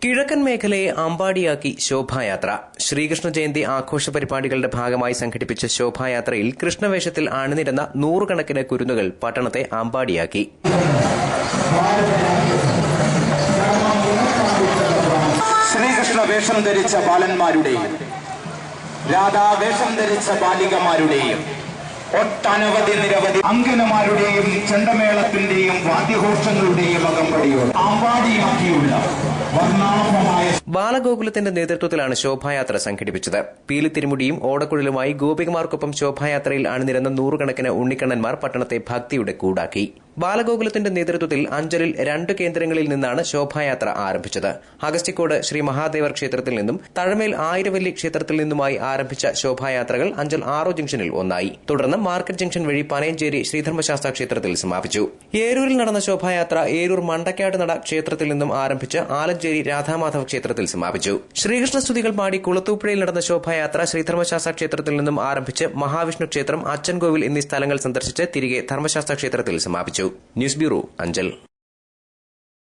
കിഴക്കൻ മേഖലയെ അമ്പാടിയാക്കി ശോഭായാത്ര. ശ്രീകൃഷ്ണ ജയന്തി ആഘോഷ പരിപാടികളുടെ ഭാഗമായി സംഘടിപ്പിച്ച ശോഭായാത്രയിൽ കൃഷ്ണവേഷത്തിൽ അണിനിരന്ന നൂറുകണക്കിന് കുരുന്നുകൾ പട്ടണത്തെ അമ്പാടിയാക്കി. ശ്രീകൃഷ്ണ വേഷം ധരിച്ച ബാലന്മാരുടെയും രാധാവേഷം ധരിച്ച ബാലികമാരുടെയും ഒട്ടനവധി നിരവധി അങ്കനമാരുടെയും ചെണ്ടമേളത്തിന്റെയും വാദ്യഘോഷങ്ങളുടെയും അകമ്പടിയോട് അമ്പാടിയാക്കിയുള്ള ബാലഗോകുലത്തിന്റെ നേതൃത്വത്തിലാണ് ശോഭായാത്ര സംഘടിപ്പിച്ചത്. പീലിത്തിരുമുടിയും ഓടക്കുഴലുമായി ഗോപികമാർക്കൊപ്പം ശോഭായാത്രയിൽ അണിനിരന്ന നൂറുകണക്കിന് ഉണ്ണിക്കണ്ണന്മാർ പട്ടണത്തെ ഭക്തിയുടെ കൂടാക്കി. ബാലഗോകുലത്തിന്റെ നേതൃത്വത്തിൽ അഞ്ചലിൽ 2 കേന്ദ്രങ്ങളിൽ നിന്നാണ് ശോഭായാത്ര ആരംഭിച്ചത്. അഗസ്റ്റിക്കോട് ശ്രീ മഹാദേവർ ക്ഷേത്രത്തിൽ നിന്നും തഴമേൽ ആയിരവല്ലി ക്ഷേത്രത്തിൽ നിന്നുമായി ആരംഭിച്ച ശോഭായാത്രകൾ അഞ്ചൽ ആറോ ജംഗ്ഷനിൽ ഒന്നായി. തുടർന്ന് മാർക്കറ്റ് ജംഗ്ഷൻ വഴി പനയഞ്ചേരി ശ്രീധർമ്മശാസ്ത്ര ക്ഷേത്രത്തിൽ സമാപിച്ചു. ഏരൂരിൽ നടന്ന ശോഭായാത്ര ഏരൂർ മണ്ടക്കാട് നട ക്ഷേത്രത്തിൽ നിന്നും ആരംഭിച്ച് ആലഞ്ചേരി രാധാമാധവ ക്ഷേത്രത്തിൽ സമാപിച്ചു. ശ്രീകൃഷ്ണ സ്തുതികൾ പാടി കുളത്തൂപ്പുഴയിൽ നടന്ന ശോഭായാത്ര ശ്രീധർമ്മശാസ്ത്ര ക്ഷേത്രത്തിൽ നിന്നും ആരംഭിച്ച് മഹാവിഷ്ണു ക്ഷേത്രം, അച്ചൻകോവിൽ എന്നീ സ്ഥലങ്ങൾ സന്ദർശിച്ച് തിരികെ ധർമ്മശാസ്ത്ര ക്ഷേത്രത്തിൽ സമാപിച്ചു. News bureau, Anchal.